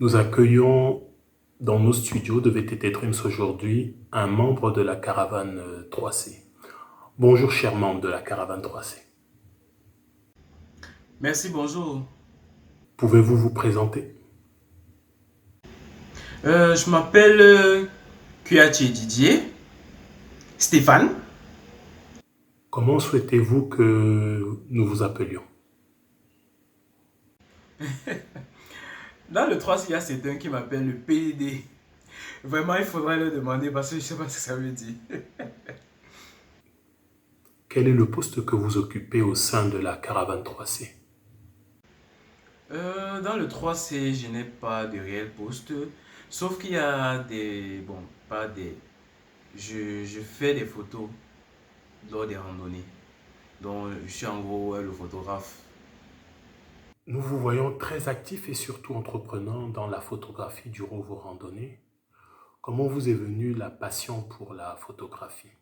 Nous accueillons dans nos studios de VTT Dreams aujourd'hui un membre de la caravane 3C. Bonjour cher membre de la caravane 3C. Merci, bonjour. Pouvez-vous vous présenter? Je m'appelle Kuachi Didier, Stéphane. Comment souhaitez-vous que nous vous appelions? Dans le 3, il y a certains qui m'appellent le PDD. Vraiment, il faudrait le demander parce que je ne sais pas ce que ça veut dire. Quel est le poste que vous occupez au sein de la caravane 3C? Dans le 3C, je n'ai pas de réel poste, sauf qu'il y a des... Bon, pas des... Je fais des photos lors des randonnées. Donc, je suis en gros le photographe. Nous vous voyons très actif et surtout entreprenant dans la photographie durant vos randonnées. Comment vous est venue la passion pour la photographie?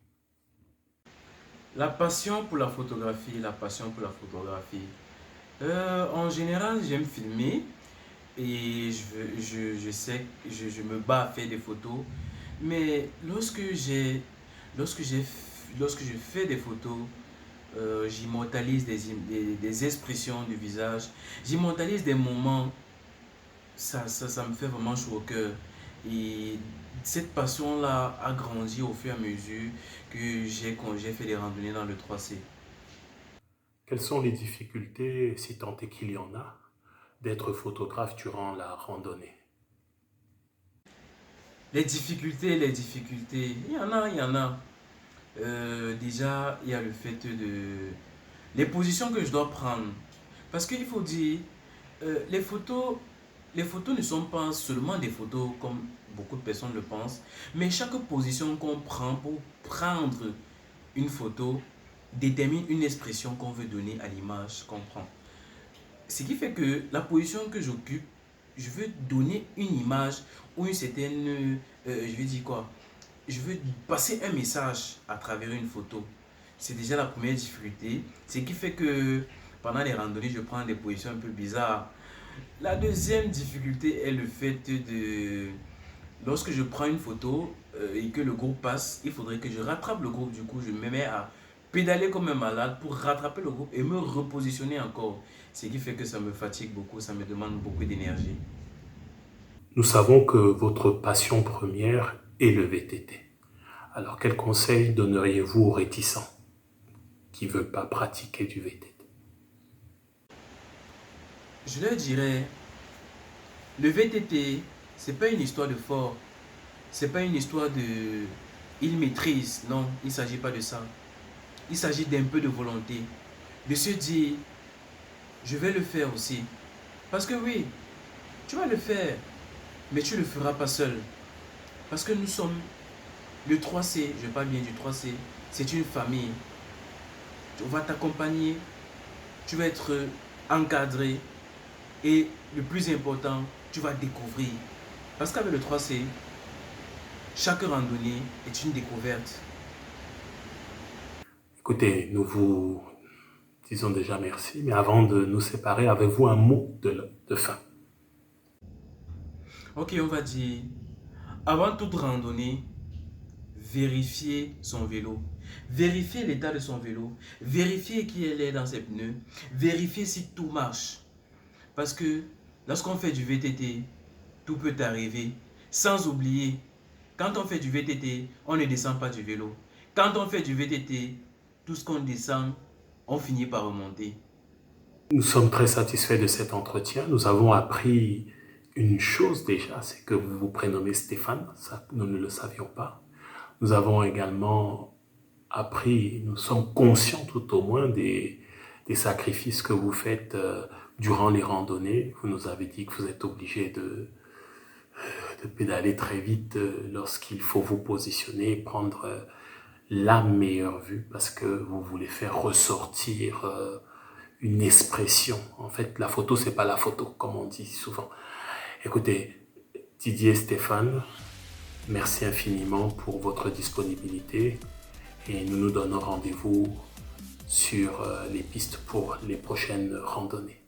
La passion pour la photographie, la passion pour la photographie. En général, j'aime filmer et je sais, je me bats à faire des photos. Mais lorsque j'ai, lorsque je fais des photos, j'immortalise des expressions du visage, j'immortalise des moments, ça me fait vraiment chaud au cœur. Et cette passion-là a grandi au fur et à mesure que j'ai fait des randonnées dans le 3C. Quelles sont les difficultés, si tant est qu'il y en a, d'être photographe durant la randonnée? Les difficultés, il y en a, il y en a. Déjà, il y a le fait de... Les positions que je dois prendre. Parce qu'il faut dire, les photos ne sont pas seulement des photos comme beaucoup de personnes le pensent, mais chaque position qu'on prend pour prendre une photo détermine une expression qu'on veut donner à l'image qu'on prend. Ce qui fait que la position que j'occupe, je veux donner une image ou une certaine, je vais dire quoi, je veux passer un message à travers une photo. C'est déjà la première difficulté. Ce qui fait que pendant les randonnées, je prends des positions un peu bizarres. La deuxième difficulté est le fait de... Lorsque je prends une photo et que le groupe passe, il faudrait que je rattrape le groupe. Du coup, je me mets à pédaler comme un malade pour rattraper le groupe et me repositionner encore. Ce qui fait que ça me fatigue beaucoup, ça me demande beaucoup d'énergie. Nous savons que votre passion première est le VTT. Alors, quel conseil donneriez-vous aux réticents qui ne veulent pas pratiquer du VTT? Je leur dirais, le VTT, c'est pas une histoire de fort, c'est pas une histoire de... Il maîtrise, non, il ne s'agit pas de ça. Il s'agit d'un peu de volonté, de se dire, je vais le faire aussi. Parce que oui, tu vas le faire, mais tu ne le feras pas seul. Parce que nous sommes le 3C, je parle bien du 3C, c'est une famille. On va t'accompagner, tu vas être encadré et le plus important, tu vas découvrir. Parce qu'avec le 3C, chaque randonnée est une découverte. Écoutez, nous vous disons déjà merci, mais avant de nous séparer, avez-vous un mot de fin? Ok, on va dire, avant toute randonnée, vérifier son vélo, vérifier l'état de son vélo, vérifier qui elle est dans ses pneus, vérifier si tout marche. Parce que lorsqu'on fait du VTT, tout peut arriver. Sans oublier, quand on fait du VTT, on ne descend pas du vélo. Quand on fait du VTT, tout ce qu'on descend, on finit par remonter. Nous sommes très satisfaits de cet entretien. Nous avons appris une chose déjà, c'est que vous vous prénommez Stéphane, ça nous ne le savions pas. Nous avons également appris, nous sommes conscients tout au moins des sacrifices que vous faites durant les randonnées. Vous nous avez dit que vous êtes obligé de pédaler très vite lorsqu'il faut vous positionner et prendre la meilleure vue parce que vous voulez faire ressortir une expression. En fait, la photo, c'est pas la photo, comme on dit souvent. Écoutez, Didier et Stéphane, merci infiniment pour votre disponibilité et nous nous donnons rendez-vous sur les pistes pour les prochaines randonnées.